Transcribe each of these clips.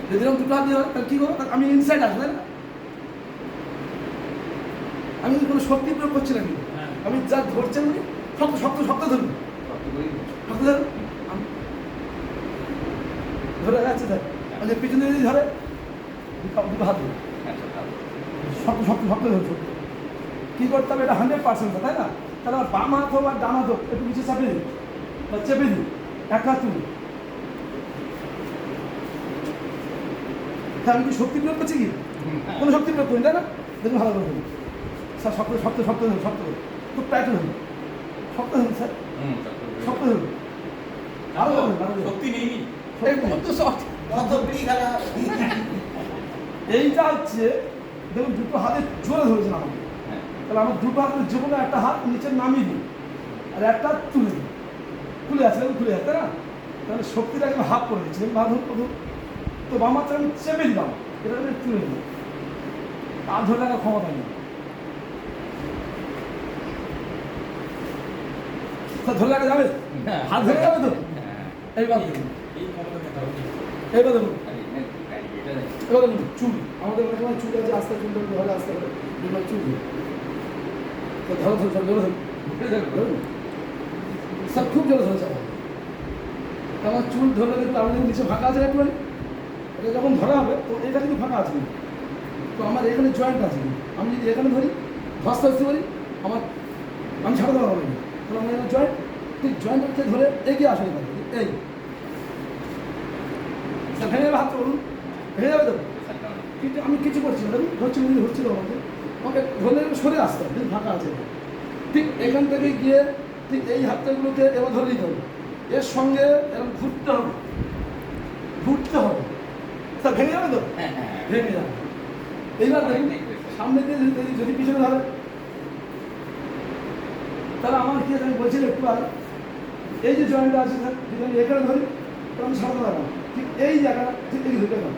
যদি এরকম দুটো হাত দিয়ে হয় তাহলে কী করবো? আমি ইনসাইড আসবো, তাই না? আমি কোনো শক্তি প্রয়োগ করছি না, কিন্তু আমি যা ধরছেন উনি শক্ত শক্ত শক্ত ধরুন, শক্ত ধরুন, ধরে যাচ্ছে স্যার। মানে পিছনে যদি ধরে দুটো হাত ধরুন, শক্ত শক্ত শক্ত ধরুন। কী করতে হবে? এটা 100%, তাই না? তাহলে আমার বাম হাত হোক আর ডান হাত হোক একটু নিচে চাপিয়ে দিই বা চেপে দিই, এক হাত তুলি। হ্যাঁ, আমি কি শক্তি প্রয়োগ করছি? কি কোনো শক্তি প্রয়োগ করি, তাই না? দেখুন ভালো করে ধরুন স্যার, শক্ত শক্ত শক্ত ধরুন, শক্ত ধরুন, খুব টাইট ধরুন, শক্ত ধরুন স্যার, শক্ত ধরুন, আরো শক্তি নেই। এইটা হচ্ছে দেখুন দুটো হাতে জোরে ধরেছেন আমাকে, তাহলে আমার দুটো হাতের যে কোনো একটা হাত নিচে নামিয়ে দিই আর একটা তুলে দিই, খুলে আছে খুলে আছে, তাই না? তাহলে শক্তিটা একদম হাফ করে দিচ্ছি। বাঁধুন প্রথম তো বাম হাতটা আমি চেপে দিলাম, এটা আমি তুলে দিই, আর ধরে রাখার ক্ষমতা নেই। ধরে রাখা যাবে? হাত ধরে যাবে তো? এইবার দেখুন, এইবার দেখুন, এবার দেখুন চুল, আমাদের অনেক সময় চুল আছে, আস্তে চুল ধরে আস্তে করে দুটো চুল ধরো ধরো ধরো ধরো সব খুব জোরে ধরেছে আমার চুল ধরলে কিন্তু আমাদের নিচে ফাঁকা আছে একটু, এটা যখন ধরা হবে তো এটা কিন্তু ফাঁকা আছে, তো আমার এখানে জয়েন্ট আছে, আমি যদি এখানে ধরি ধস্তে ধরতে পারি আমার, আমি ছাড়াতে পারবো না, তাহলে আমার এখানে জয়েন্ট, ঠিক জয়েন্টকে ধরে এগিয়ে আসে এই ভেঙে যাবে, হাত বলুন ভেঙে যাবে তো, কিন্তু আমি কিছু করছি না, দেখুন ধরছি উনি ধরছিল আমাকে, আমাকে ধরলে সরে আসতে হবে, ফাঁকা আছে, ঠিক এখান থেকে গিয়ে ঠিক এই হাতটাগুলোকে এবার ধরে নিতে হবে, এর সঙ্গে এরকম ঘুরতে হবে, ঘুরতে হবে, স্যার ভেঙে যাবে তো? ভেঙে যাবে। এইবার দেখুন সামনে দিয়ে যদি পিছনে ধরে তাহলে আমার কি আছে, আমি বলছি একটু আর এই যে জয়েন্টটা আছে স্যার, যদি আমি এখানে ধরি তাহলে আমি সারাতে পারবো না, ঠিক এই জায়গাটা ঠিক এই ধরে গেলাম,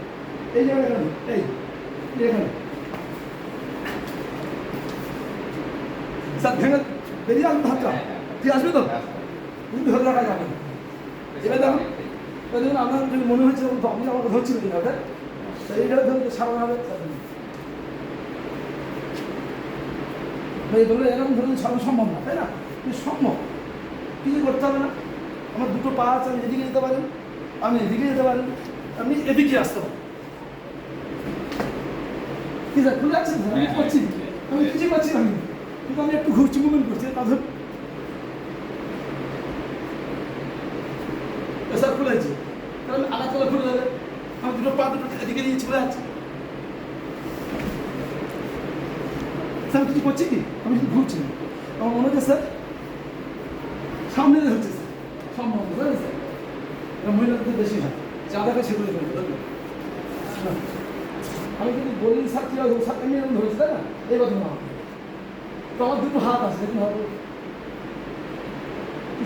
এই জায়গাটা এখানে এই এখানে স্যার ভেঙে বেরিয়ে আসবে হাতটা, ঠিক আসবে তো? কিন্তু ধরে রাখা যাবে না। এবার দেখুন, এবার দেখুন আপনার যদি মনে হচ্ছে আপনি আমাকে ধরছিলেন কিনা, ওটা এইভাবে ধরুন সারানো হবে, এই ধরলে এরকম ধরুন সারানো সম্ভব না, তাই না? কিন্তু সম্ভব, কিছু করতে হবে না। আমার দুটো পা আছে, আমি এদিকে যেতে পারেন, আমি এদিকে যেতে পারেন, আপনি এদিকে আসতে পারেন, কি স্যার খুলে যাচ্ছেন স্যার? আমি করছি, আমি কিছু করছি না, কিন্তু আমি একটু ঘুরছি, মুভমেন্ট করছি, তাদের স্যার খুলে যাচ্ছে, তাহলে আলাদা করে খুলে যাবে, আমি দুটো পা দুটো এদিকে নিয়ে চলে যাচ্ছি, স্যার কিছু করছি কি? আমি শুধু ঘুরছি, আমার মনে হচ্ছে স্যার সামনে হচ্ছে স্যার সম্ভব, বুঝলেন স্যার? এটা মহিলাদের বেশি হয়, চাঁদাকে সেগুলো ফেলবে, আমি কিন্তু বলি স্যার কী হবে, স্যার এমনি এরকম ধরেছি, তাই না? এই কথা না, তো আমার দুটো হাত আছে, দেখুন হাত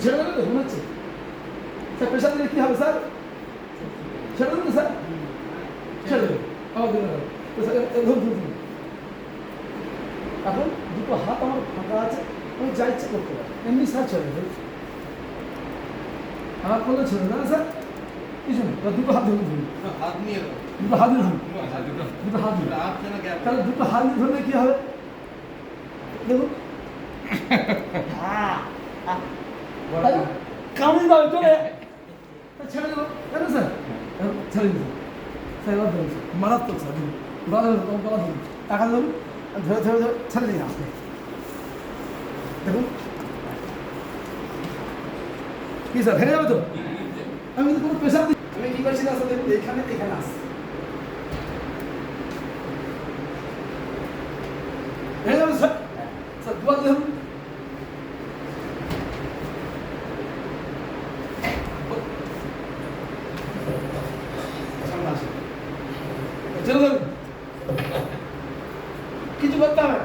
ছেড়ে দেবে তো মনে হচ্ছে স্যার, প্রেশার দিলে কী হবে স্যার? ছেড়ে দেবেন স্যার, ছেড়ে দেবে আমার ধরে ধরুন, এখন দুটো হাত আমার ফাঁকা আছে, আমি যা ইচ্ছে করতে পারি, এমনি স্যার ছেড়ে দেবে, হাত করলে ছেড়ে দেবে না স্যার, কিছু নেই, দুটো হাত ধরুন, হাত নিয়ে দুটো হাত ধরুন, দুটো হাত ধরুন, তাহলে দুটো হাত দিয়ে ধরলে কী হবে দেখুন, কামিয়ে দাও চলে ছেড়ে দেবো, তাই না স্যার? ছেড়ে দিন স্যার, এবার ধরুন স্যার, মারাত্মক স্যার, ধরুন গলা ধরুন, গলা ধরুন, টাকা ধরুন, ধরে ধরে ধরে ছেড়ে দিন আসতে, দেখুন কি স্যার ভেঙে যাবে তো? আমি কিন্তু কোনো প্রেশার দিই, আমি কী করছি না স্যার, দেখুন এখানে এখানে আসছে, ভেঙে যাবে স্যার, স্যার দুয়ার ধরুন, কিছু করতে হবে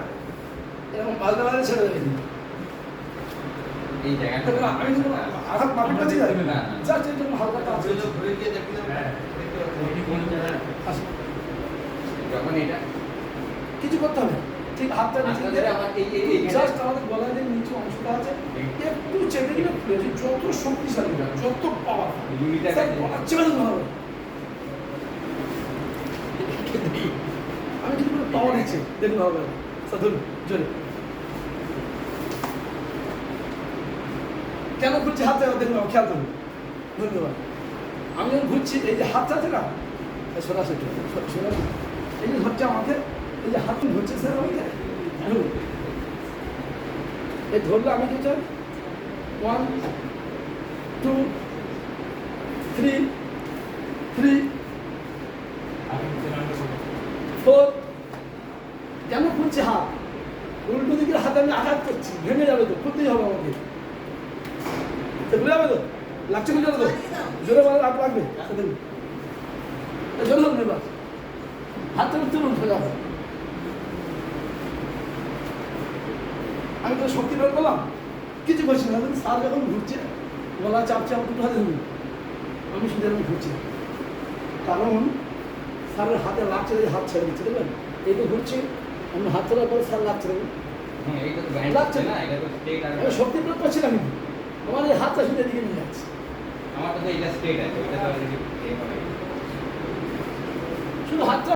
এরকম বালতে বালতে ছেড়ে দেবে, এই জায়গাটা আমি কিন্তু আঘাত মাপি করছি না, জাস্ট এই জন্য হালকা টাচ ঘুরে গিয়ে দেখি যখন এটা কিছু করতে হবে, ঠিক হাতটা জাস্ট আমাদের গলায় যে নিচু অংশটা আছে একটু চেপে দিলে খুলে যাবে, যত শক্তিশালী যত পাওয়ার চেপে দিতে হবে, পাওয়া নিচ্ছে দেখুন হবে না স্যার ধরুন জোরে কেন ঘুরছি হাতে দেখুন আমার খেয়াল করুন ধন্যবাদ আমি যখন ঘুরছি এই যে হাতটা আছে না সরাসরি সরাসরি এই যে ধরছে আমাকে এই যে হাত ধরছে স্যার আমাকে ধরুন এই ধরলে আমি কি চাই 1 2 3 3 4 কেন খুলছে হাত উল্টো দিকে হাতে আমি আঘাত করছি ভেঙে যাবে তো খুলতেই হবে আমাকে তো ভুলে যাবে তো লাগছে কি জোরে তো জোরে বলে হাত লাগবে জোরে ধরুন এবার হাতটা তুলুন সোজা আমি তো শক্তি বের করলাম কিছু করছি না স্যার যখন ঘুরছে গলা চাপছে আমার দুটো হাতে ধরুন আমি শুধু এরকম ঘুরছি কারণ স্যারের হাতে লাগছে হাত ছেড়ে দিচ্ছে দেখবেন এই তো ঘুরছি আমি হাত তোলার পরে স্যার লাগছে দেখুন লাগছে না আমি শক্তি প্রয়োগ করছি না কিন্তু আমার এই হাতটা শুধু এদিকে নিয়ে যাচ্ছে আমার তো এটা স্ট্রেট আছে এটা তো অলরেডি শুধু হাতটা